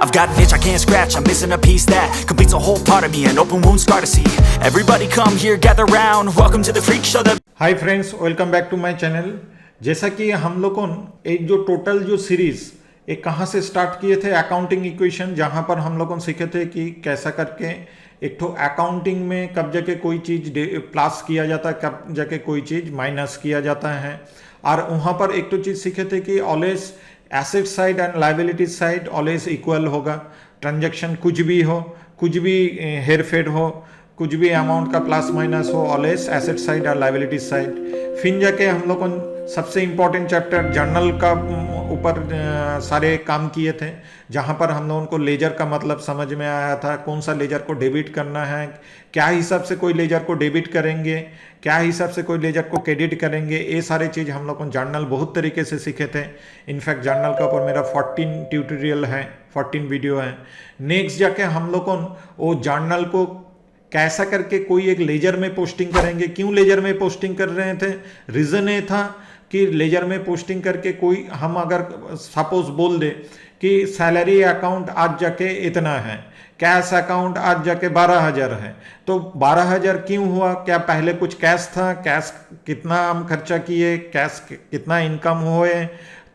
I've got an itch I can't scratch, I'm missing a piece that completes a whole part of me, an open wound scar to see. Everybody come here, gather round, welcome to the freak show. Hi friends, welcome back to my channel. जैसा कि हम लोगों एक जो total जो series एक कहाँ से स्टार्ट किए थे, अकाउंटिंग इक्वेशन, जहाँ पर हम लोगों सीखे थे कि कैसा करके एक तो अकाउंटिंग में कब जाके कोई चीज़ प्लस किया जाता है, कब जाके कोई चीज़ माइनस किया जाता है। और वहाँ पर एक तो चीज़ सीखे थे कि always asset side and liability side always equal होगा। ट्रांजैक्शन कुछ भी हो, कुछ भी हेर फेर हो, कुछ भी अमाउंट का प्लस माइनस हो, ऑलवेज एसेट साइड और लाइबिलिटी साइड। फिर जाके हम लोग सबसे इम्पोर्टेंट चैप्टर जर्नल का ऊपर सारे काम किए थे, जहाँ पर हम लोगों को लेजर का मतलब समझ में आया था, कौन सा लेजर को डेबिट करना है, क्या हिसाब से कोई लेजर को डेबिट करेंगे, क्या हिसाब से कोई लेजर को क्रेडिट करेंगे। ये सारे चीज़ हम लोग जर्नल बहुत तरीके से सीखे थे। इनफैक्ट जर्नल का ऊपर मेरा 14 ट्यूटोरियल है, 14 वीडियो है। नेक्स्ट जाके हम लोग वो जर्नल को कैसा करके कोई एक लेजर में पोस्टिंग करेंगे। क्यों लेजर में पोस्टिंग कर रहे थे? रीज़न ये था कि लेजर में पोस्टिंग करके कोई हम अगर सपोज बोल दे कि सैलरी अकाउंट आज जाके इतना है, कैश अकाउंट आज जाके 12,000 है, तो 12,000 क्यों हुआ? क्या पहले कुछ कैश था? कैश कितना हम खर्चा किए, कैश कितना इनकम हुए,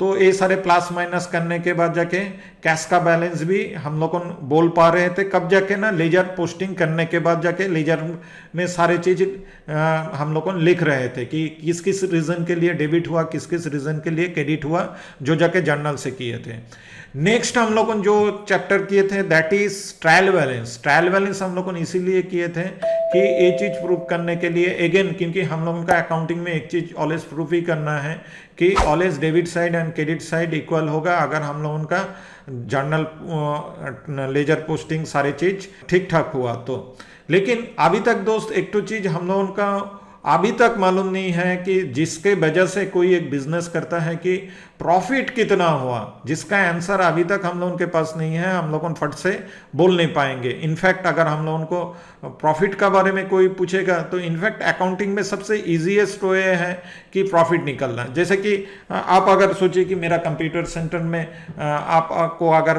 तो ये सारे प्लस माइनस करने के बाद जाके कैश का बैलेंस भी हम लोग बोल पा रहे थे। कब जाके ना लेजर पोस्टिंग करने के बाद जाके लेजर में सारे चीज़ हम लोग लिख रहे थे कि किस किस रीज़न के लिए डेबिट हुआ, किस किस रीज़न के लिए क्रेडिट हुआ, जो जाके जर्नल से किए थे। नेक्स्ट हम लोग जो चैप्टर किए थे that is trial balance. Trial balance हम लोग इसीलिए किए थे कि ये चीज़ प्रूफ करने के लिए, अगेन क्योंकि हम लोगों का अकाउंटिंग में एक चीज़ ऑलवेज प्रूफ ही करना है कि always debit side and credit side equal होगा अगर हम लोगों का जर्नल लेजर पोस्टिंग सारे चीज़ ठीक ठाक हुआ तो। लेकिन अभी तक दोस्त एक तो चीज़ हम लोगों का अभी तक मालूम नहीं है कि जिसके वजह से कोई एक बिजनेस करता है कि प्रॉफिट कितना हुआ, जिसका आंसर अभी तक हम लोगों के पास नहीं है। हम लोग फट से बोल नहीं पाएंगे। इनफैक्ट अगर हम लोगों को प्रॉफिट का बारे में कोई पूछेगा तो इनफैक्ट अकाउंटिंग में सबसे इजीएस्ट वे है कि प्रॉफिट निकलना। जैसे कि आप अगर सोचिए कि मेरा कंप्यूटर सेंटर में आपको अगर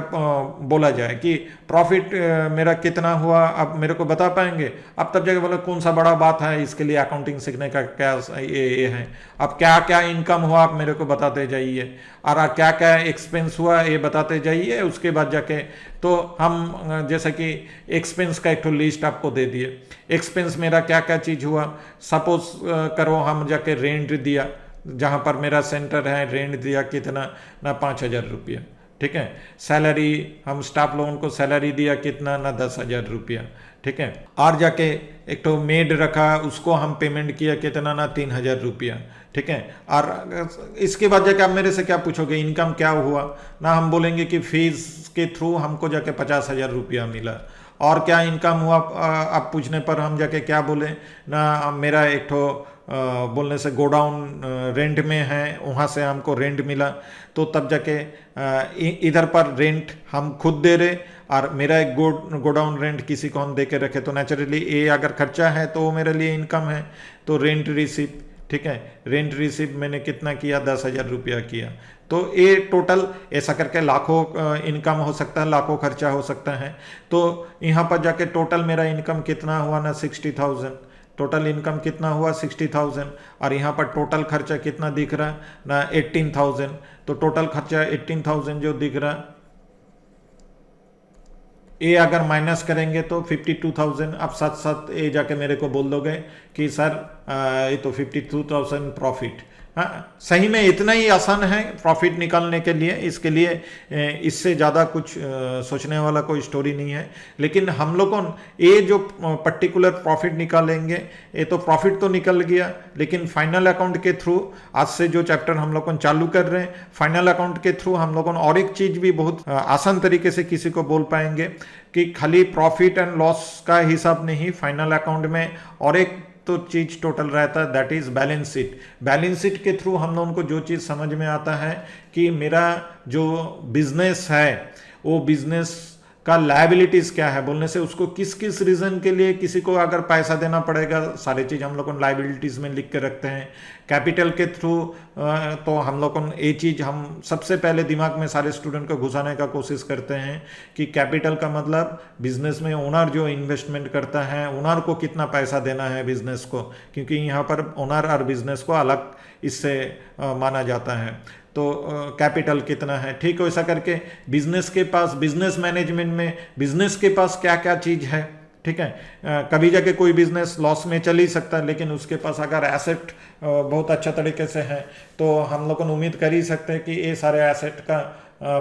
बोला जाए कि प्रॉफिट मेरा कितना हुआ, आप मेरे को बता पाएंगे? अब तब जाके बोला कौन सा बड़ा बात है, इसके लिए अकाउंटिंग सीखने का क्या ये है। अब क्या क्या इनकम हुआ आप मेरे को बताते जाइए, और क्या क्या एक्सपेंस हुआ ये बताते जाइए। उसके बाद जाके तो हम जैसे कि एक्सपेंस का एक तो लिस्ट आपको दे दिए, एक्सपेंस मेरा क्या क्या चीज़ हुआ। सपोज करो हम जाके रेंट दिया, जहाँ पर मेरा सेंटर है, रेंट दिया कितना ना 5,000 रुपया, ठीक है। सैलरी हम स्टाफ लोगों को सैलरी दिया कितना ना 10,000 रुपया, ठीक है। और जाके एक तो मेड रखा, उसको हम पेमेंट किया कितना ना 3,000 रुपया, ठीक है। और इसके बाद जाके आप मेरे से क्या पूछोगे, इनकम क्या हुआ ना? हम बोलेंगे कि फीस के थ्रू हमको जाके 50,000 रुपया मिला। और क्या इनकम हुआ आप पूछने पर हम जाके क्या बोले ना, मेरा एक तो बोलने से गोडाउन रेंट में है, वहाँ से हमको रेंट मिला, तो तब जाके इधर पर रेंट हम खुद दे रहे और मेरा एक गोडाउन रेंट किसी को हम दे के रखे, तो नेचुरली ये अगर खर्चा है तो वो मेरे लिए इनकम है। तो रेंट रिसीप, ठीक है, रेंट रिसीप मैंने कितना किया? 10,000 रुपया किया। तो ये टोटल ऐसा करके लाखों इनकम हो सकता है, लाखों खर्चा हो सकता है। तो यहाँ पर जाके टोटल मेरा इनकम कितना हुआ ना 60,000। टोटल इनकम कितना हुआ 60,000, और यहाँ पर टोटल खर्चा कितना दिख रहा ना 18,000। तो टोटल खर्चा 18,000 जो दिख रहा, ये अगर माइनस करेंगे तो 52,000। अब साथ साथ ये जाके मेरे को बोल दोगे कि सर ये तो 52,000 प्रॉफिट। हाँ, सही में इतना ही आसान है प्रॉफिट निकालने के लिए। इसके लिए इससे ज़्यादा कुछ सोचने वाला कोई स्टोरी नहीं है। लेकिन हम लोगों ये जो पर्टिकुलर प्रॉफिट निकालेंगे, ये तो प्रॉफिट तो निकल गया, लेकिन फाइनल अकाउंट के थ्रू आज से जो चैप्टर हम लोग चालू कर रहे हैं, फाइनल अकाउंट के थ्रू हम लोगों और एक चीज़ भी बहुत आसान तरीके से किसी को बोल पाएंगे कि खाली प्रॉफिट एंड लॉस का हिसाब नहीं, फाइनल अकाउंट में और एक तो चीज़ टोटल रहता है, that is balance sheet. Balance sheet के थ्रू हम लोगों को जो चीज़ समझ में आता है कि मेरा जो बिजनेस है वो बिजनेस का लायबिलिटीज क्या है बोलने से उसको किस किस रीजन के लिए किसी को अगर पैसा देना पड़ेगा, सारी चीज हम लोग लायबिलिटीज में लिख के रखते हैं। कैपिटल के थ्रू तो हम लोग ये चीज हम सबसे पहले दिमाग में सारे स्टूडेंट को घुसाने का कोशिश करते हैं कि कैपिटल का मतलब बिजनेस में ओनर जो इन्वेस्टमेंट करता है, ओनर को कितना पैसा देना है बिजनेस को, क्योंकि यहाँ पर ओनर और बिजनेस को अलग इससे माना जाता है। तो कैपिटल कितना है, ठीक है। ऐसा करके बिजनेस के पास, बिजनेस मैनेजमेंट में बिजनेस के पास क्या क्या चीज है, ठीक है। कभी जाके कोई बिजनेस लॉस में चल ही सकता है, लेकिन उसके पास अगर एसेट बहुत अच्छा तरीके से है तो हम लोग उम्मीद कर ही सकते हैं कि ये सारे एसेट का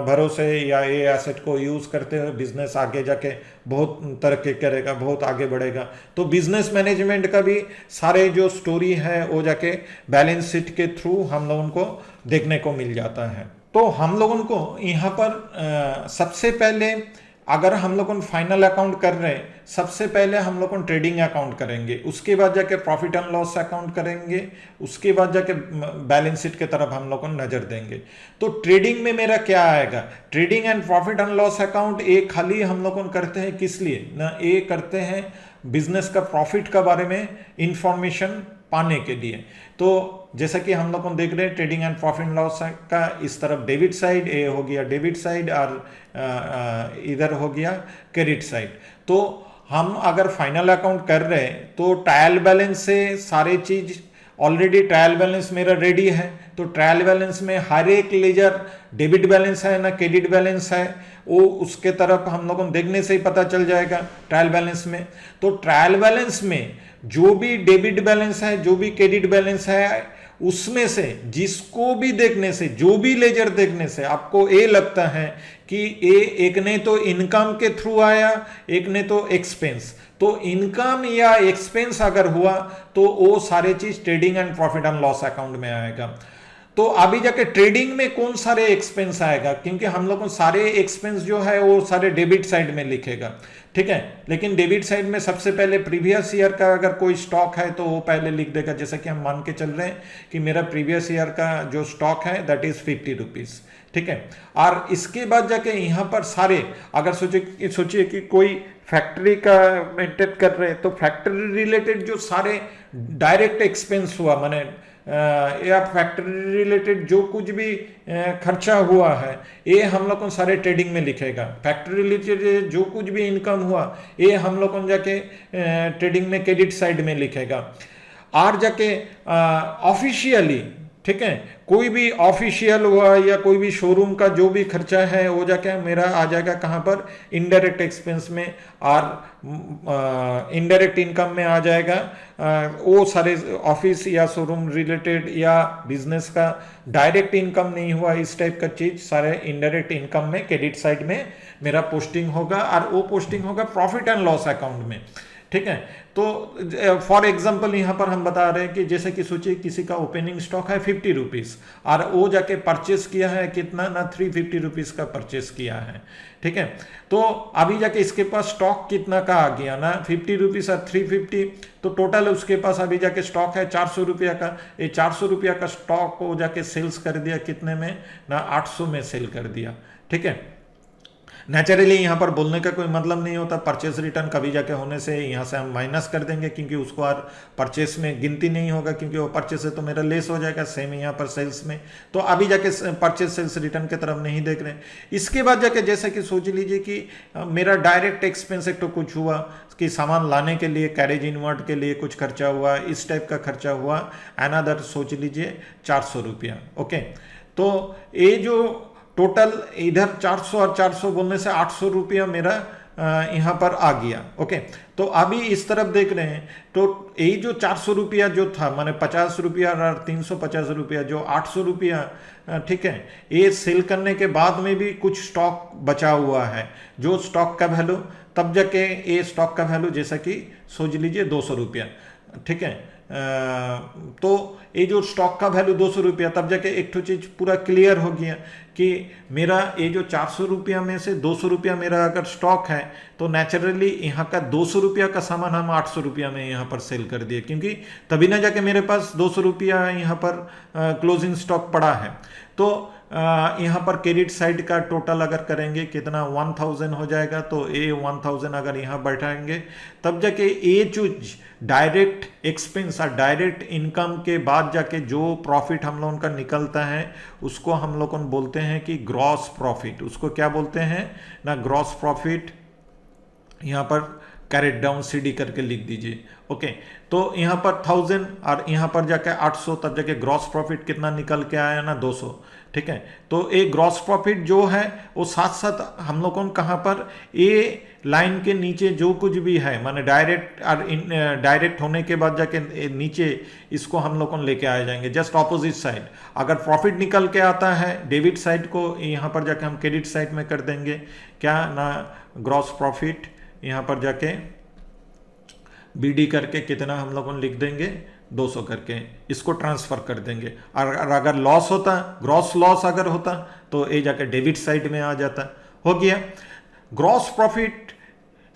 भरोसे या ये एसेट को यूज़ करते हुए बिजनेस आगे जाके बहुत तरक्की करेगा, बहुत आगे बढ़ेगा। तो बिजनेस मैनेजमेंट का भी सारे जो स्टोरी है वो जाके बैलेंस शीट के थ्रू हम लोगों को देखने को मिल जाता है। तो हम लोगों को यहाँ पर सबसे पहले अगर हम लोग फाइनल अकाउंट कर रहे हैं, सबसे पहले हम लोग ट्रेडिंग अकाउंट करेंगे, उसके बाद जाके प्रॉफिट एंड लॉस अकाउंट करेंगे, उसके बाद जाके बैलेंस शीट की तरफ हम लोग नजर देंगे। तो ट्रेडिंग में मेरा क्या आएगा, trading and profit and loss account एक खाली हम लोग करते हैं किस लिए ना, ये करते हैं बिजनेस का प्रॉफिट का बारे में इंफॉर्मेशन पाने के लिए। तो जैसा कि हम लोग देख रहे हैं trading and profit and loss का इस तरफ डेबिट साइड, ये हो गया डेबिट साइड और इधर हो गया क्रेडिट साइड। तो हम अगर फाइनल अकाउंट कर रहे हैं तो ट्रायल बैलेंस से सारे चीज ऑलरेडी ट्रायल बैलेंस मेरा रेडी है। तो ट्रायल बैलेंस में हर एक लेजर डेबिट बैलेंस है ना क्रेडिट बैलेंस है, वो उसके तरफ हम लोगों को देखने से ही पता चल जाएगा ट्रायल बैलेंस में। तो ट्रायल बैलेंस में जो भी डेबिट बैलेंस है, जो भी क्रेडिट बैलेंस है, उसमें से जिसको भी देखने से, जो भी लेजर देखने से आपको ये लगता है कि ये एक ने तो इनकम के थ्रू आया, एक ने तो एक्सपेंस, तो इनकम या एक्सपेंस अगर हुआ तो वो सारे चीज trading and profit and loss account में आएगा। तो अभी जाके ट्रेडिंग में कौन सारे एक्सपेंस आएगा, क्योंकि हम लोग को सारे एक्सपेंस जो है वो सारे डेबिट साइड में लिखेगा, ठीक है। लेकिन डेबिट साइड में सबसे पहले प्रीवियस ईयर का अगर कोई स्टॉक है तो वो पहले लिख देगा। जैसे कि हम मान के चल रहे हैं कि मेरा प्रीवियस ईयर का जो स्टॉक है दैट इज 50 रुपीज, ठीक है। और इसके बाद जाके यहाँ पर सारे अगर सोचिए कि कोई फैक्ट्री का मेंटेन कर रहे हैं तो फैक्ट्री रिलेटेड जो सारे डायरेक्ट एक्सपेंस हुआ, माने या फैक्ट्री रिलेटेड जो कुछ भी खर्चा हुआ है ये हम लोग को सारे ट्रेडिंग में लिखेगा। फैक्ट्री रिलेटेड जो कुछ भी इनकम हुआ ये हम लोग को जाके ट्रेडिंग में क्रेडिट साइड में लिखेगा। और जाके ऑफिशियली, ठीक है, कोई भी ऑफिशियल हुआ या कोई भी शोरूम का जो भी खर्चा है वो जाके मेरा आ जाएगा कहाँ पर, इनडायरेक्ट एक्सपेंस में, और इनडायरेक्ट इनकम में आ जाएगा। वो सारे ऑफिस या शोरूम रिलेटेड या बिजनेस का डायरेक्ट इनकम नहीं हुआ, इस टाइप का चीज सारे इनडायरेक्ट इनकम में क्रेडिट साइड में मेरा पोस्टिंग होगा, और वो पोस्टिंग होगा प्रॉफिट एंड लॉस अकाउंट में, ठीक है। तो फॉर एग्जांपल यहाँ पर हम बता रहे हैं कि जैसे कि सोचिए किसी का ओपनिंग स्टॉक है 50 रुपीज और वो जाके परचेस किया है कितना ना 350 रुपीज का परचेस किया है, ठीक है। तो अभी जाके इसके पास स्टॉक कितना का आ गया ना 50 रुपीज और 350, तो टोटल उसके पास अभी जाके स्टॉक है 400 रुपया का। ये 400 रुपया का स्टॉक को जाके सेल्स कर दिया कितने में ना 800 में सेल कर दिया, ठीक है। नेचुरली यहाँ पर बोलने का कोई मतलब नहीं होता, परचेस रिटर्न कभी जाके होने से यहाँ से हम माइनस कर देंगे क्योंकि उसको और परचेस में गिनती नहीं होगा, क्योंकि वो परचेस है तो मेरा लेस हो जाएगा। सेम यहाँ पर सेल्स में, तो अभी जाके परचेस सेल्स रिटर्न की तरफ नहीं देख रहे हैं। इसके बाद जाके जैसे कि सोच लीजिए कि मेरा डायरेक्ट एक्सपेंस एक तो कुछ हुआ कि सामान लाने के लिए, कैरेज इनवर्ट के लिए कुछ खर्चा हुआ, इस टाइप का खर्चा हुआ, अनदर सोच लीजिए 400 रुपया, ओके। तो ये जो टोटल इधर 400 और 400 बोलने से 800 रुपया मेरा यहाँ पर आ गया, ओके। तो अभी इस तरफ देख रहे हैं तो यही जो 400 रुपया जो था, माने 50 रुपया और 350 रुपया, जो 800 रुपया, ठीक है, ये सेल करने के बाद में भी कुछ स्टॉक बचा हुआ है, जो स्टॉक का वैल्यू तब जाके ये स्टॉक का वैल्यू जैसा कि सोच लीजिए 200 रुपया, ठीक है। तो ये जो स्टॉक का वैल्यू 200 रुपया, तब जाके एक तो चीज पूरा क्लियर हो गया कि मेरा ये जो 400 रुपया में से 200 रुपया मेरा अगर स्टॉक है तो नेचुरली यहाँ का 200 रुपया का सामान हम 800 रुपया में यहाँ पर सेल कर दिए, क्योंकि तभी ना जाके मेरे पास 200 रुपया यहाँ पर क्लोजिंग स्टॉक पड़ा है। तो यहाँ पर क्रेडिट साइड का टोटल अगर करेंगे कितना 1000 हो जाएगा, तो ये 1000 अगर यहाँ बैठाएंगे तब जाके ये जो डायरेक्ट एक्सपेंस और डायरेक्ट इनकम के बाद जाके जो प्रॉफिट हम लोगों का निकलता है उसको हम लोग बोलते हैं कि ग्रॉस प्रॉफिट। उसको क्या बोलते हैं ना, ग्रॉस प्रॉफिट। यहाँ पर कैरेट डाउन सीडी करके लिख दीजिए। ओके, तो यहाँ पर 1000 और यहाँ पर जाके 800, तब जाके ग्रॉस प्रॉफिट कितना निकल के आया ना 200। ठीक है, तो एक ग्रॉस प्रॉफिट जो है वो साथ साथ हम लोगों को कहाँ पर ए लाइन के नीचे जो कुछ भी है माने डायरेक्ट और डायरेक्ट होने के बाद जाके नीचे इसको हम लोग लेके आ जाएंगे जस्ट ऑपोजिट साइड। अगर प्रॉफिट निकल के आता है डेबिट साइड को यहाँ पर जाके हम क्रेडिट साइड में कर देंगे क्या ना, ग्रॉस प्रॉफिट यहाँ पर जाके बीडी करके कितना हम लोगों लिख देंगे 200 करके, इसको ट्रांसफर कर देंगे। और अगर लॉस होता, ग्रॉस लॉस अगर होता तो ये जाके डेबिट साइड में आ जाता। हो गया। ग्रॉस प्रॉफिट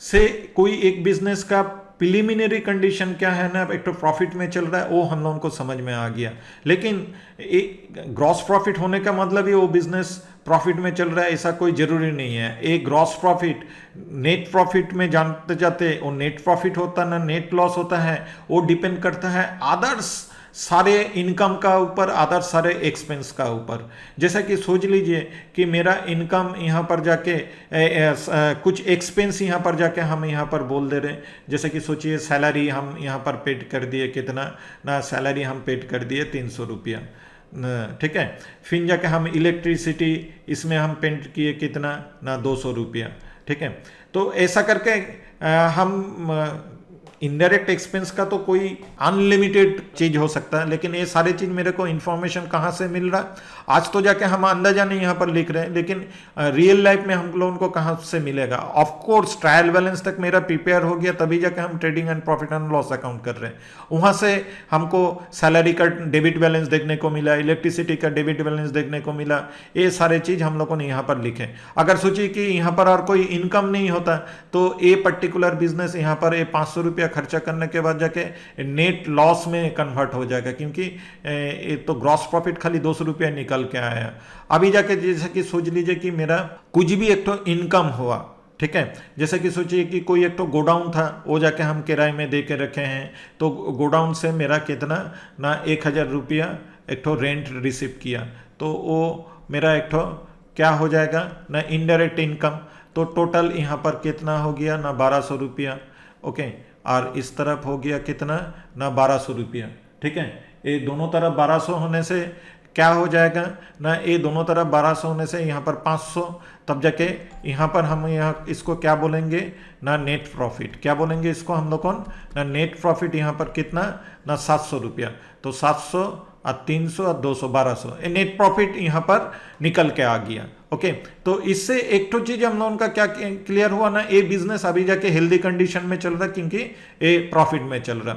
से कोई एक बिजनेस का प्रिलिमिनरी कंडीशन क्या है ना, एक तो प्रॉफिट में चल रहा है वो हम लोगों को समझ में आ गया, लेकिन ग्रॉस प्रॉफिट होने का मतलब ही वो बिजनेस प्रॉफिट में चल रहा है ऐसा कोई जरूरी नहीं है। एक ग्रॉस प्रॉफिट नेट प्रॉफिट में जानते जाते वो नेट प्रॉफिट होता ना नेट लॉस होता है, वो डिपेंड करता है अदर्स सारे इनकम का ऊपर, अदर सारे एक्सपेंस का ऊपर। जैसा कि सोच लीजिए कि मेरा इनकम यहाँ पर जाके कुछ एक्सपेंस यहाँ पर जाके हम यहाँ पर बोल दे रहे हैं, जैसे कि सोचिए सैलरी हम यहाँ पर पेड कर दिए कितना ना, सैलरी हम पेड कर दिए 300 रुपया। ठीक है, फिर जाके हम इलेक्ट्रिसिटी इसमें हम पेड किए कितना ना 200 रुपया। ठीक है, तो ऐसा करके हम इनडायरेक्ट एक्सपेंस का तो कोई अनलिमिटेड चीज हो सकता है, लेकिन ये सारी चीज मेरे को इन्फॉर्मेशन कहाँ से मिल रहा है आज तो जाके हम अंदाजा नहीं यहाँ पर लिख रहे हैं, लेकिन रियल लाइफ में हम लोगों को कहाँ से मिलेगा। ऑफ कोर्स ट्रायल बैलेंस तक मेरा प्रिपेयर हो गया तभी जाके हम trading and profit and loss account कर रहे हैं। वहाँ से हमको सैलरी का डेबिट बैलेंस देखने को मिला, इलेक्ट्रिसिटी का डेबिट बैलेंस देखने को मिला, ये सारे चीज हम लोगों ने यहाँ पर लिखे। अगर सोचिए कि यहाँ पर और कोई इनकम नहीं होता तो ये पर्टिकुलर बिजनेस यहाँ पर ये 500 रुपया खर्चा करने के बाद जाके नेट लॉस में कन्वर्ट हो जाएगा, क्योंकि ये तो ग्रॉस प्रॉफिट खाली 200 रुपया निकल के आया। अभी जाके जैसे कि सोच लीजिए कि मेरा कुछ भी एक तो इनकम हुआ, ठीक है, जैसे कि सोचिए कि कोई एक तो गोडाउन था वो जाके हम किराए में दे के रखे हैं, तो गोडाउन से मेरा कितना ना 1000 रुपया एक तो रेंट रिसीव किया, तो वो मेरा एक तो क्या हो जाएगा ना इनडायरेक्ट इनकम। तो टोटल यहाँ पर कितना हो गया ना 1200 रुपया। ओके, और इस तरफ हो गया कितना ना 1200 रुपया। ठीक है, ये दोनों तरफ 1200 होने से क्या हो जाएगा ना, ये दोनों तरफ 1200 होने से यहाँ पर 500, तब जाके यहाँ पर हम यहाँ इसको क्या बोलेंगे ना नेट प्रॉफिट। क्या बोलेंगे इसको हम लोग ना नेट प्रॉफिट। यहाँ पर कितना ना 700 रुपया, तो 700 और 300 और 200 1200 नेट प्रॉफिट यहाँ पर निकल के आ गया। ओके, तो इससे एक तो चीज हम लोगों का क्या क्लियर हुआ ना, ये बिजनेस अभी जाके हेल्दी कंडीशन में चल रहा है क्योंकि ये प्रॉफिट में चल रहा।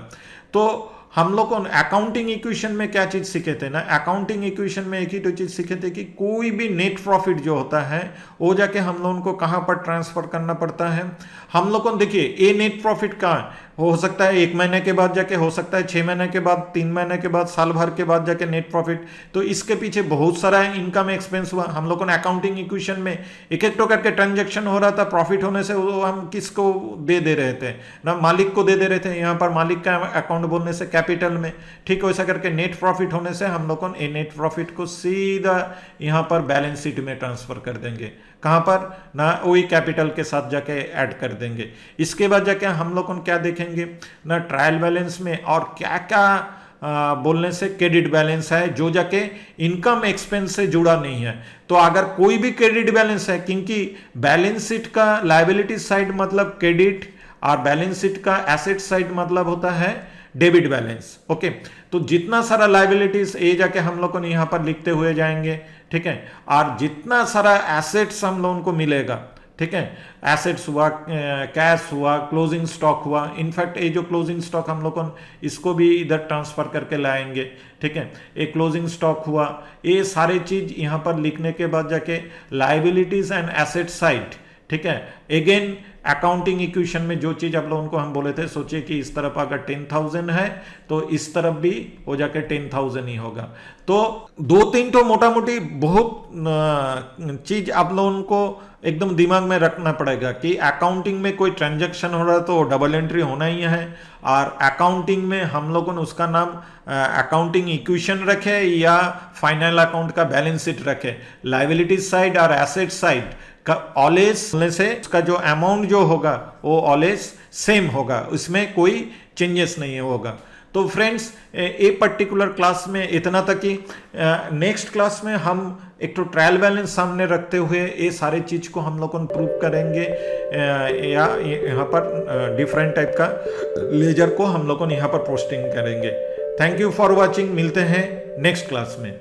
तो हम लोग अकाउंटिंग इक्वेशन में क्या चीज सीखे थे ना, अकाउंटिंग इक्वेशन में एक ही तो चीज सीखे थे कि कोई भी नेट प्रॉफिट जो होता है वो जाके हम लोगों को कहां पर ट्रांसफर करना पड़ता है। हम लोग को देखिए ये नेट प्रॉफिट कहाँ हो सकता है 1 महीने के बाद जाके, हो सकता है 6 महीने के बाद, 3 महीने के बाद, साल भर के बाद जाके नेट प्रॉफिट। तो इसके पीछे बहुत सारा इनकम एक्सपेंस हुआ। हम लोगों ने अकाउंटिंग इक्वेशन में एक एक तो करके ट्रांजेक्शन हो रहा था, प्रॉफिट होने से वो हम किसको दे रहे थे ना, मालिक को दे रहे थे। यहाँ पर मालिक का अकाउंट बोलने से कैपिटल में, ठीक वैसा करके नेट प्रॉफिट होने से हम लोगों ने नेट प्रॉफिट को सीधा यहाँ पर बैलेंस शीट में ट्रांसफर कर देंगे। कहाँ पर ना वही कैपिटल के साथ जाके ऐड कर देंगे। इसके बाद जाके हम लोग क्या देखेंगे ना ट्रायल बैलेंस में और क्या क्या बोलने से क्रेडिट बैलेंस है जो जाके इनकम एक्सपेंस से जुड़ा नहीं है। तो अगर कोई भी क्रेडिट बैलेंस है, क्योंकि बैलेंस शीट का लायबिलिटी साइड मतलब क्रेडिट और बैलेंस शीट का एसेट साइड मतलब होता है डेबिट बैलेंस। ओके, तो जितना सारा लायबिलिटीज ये जाके हम लोग को यहाँ पर लिखते हुए जाएंगे, ठीक है, और जितना सारा एसेट्स हम लोगों को मिलेगा, ठीक है, एसेट्स हुआ, कैश हुआ, क्लोजिंग स्टॉक हुआ। इनफैक्ट ये जो क्लोजिंग स्टॉक हम लोग इसको भी इधर ट्रांसफर करके लाएंगे, ठीक है, एक क्लोजिंग स्टॉक हुआ। ये सारे चीज यहाँ पर लिखने के बाद जाके लायबिलिटीज एंड एसेट साइड, ठीक है। अगेन अकाउंटिंग इक्वेशन में जो चीज आप लोगों को हम बोले थे, सोचिए कि इस तरफ अगर 10,000 है तो इस तरफ भी हो जाके 10,000 ही होगा। तो 2-3 तो मोटा मोटी बहुत चीज आप लोगों को एकदम दिमाग में रखना पड़ेगा कि अकाउंटिंग में कोई ट्रांजैक्शन हो रहा है तो डबल एंट्री होना ही है, और अकाउंटिंग में हम लोगों ने उसका नाम अकाउंटिंग इक्वेशन रखे या फाइनल अकाउंट का बैलेंस शीट रखे। लायबिलिटी साइड और एसेट साइड का ऑलवेज से उसका जो अमाउंट जो होगा वो ऑलवेज सेम होगा, उसमें कोई चेंजेस नहीं होगा। तो फ्रेंड्स ये पर्टिकुलर क्लास में इतना तक ही। नेक्स्ट क्लास में हम एक तो ट्रायल बैलेंस सामने रखते हुए ये सारे चीज को हम लोग प्रूव करेंगे, या यहाँ पर डिफरेंट टाइप का लेजर को हम लोग यहाँ पर पोस्टिंग करेंगे। थैंक यू फॉर वॉचिंग, मिलते हैं नेक्स्ट क्लास में।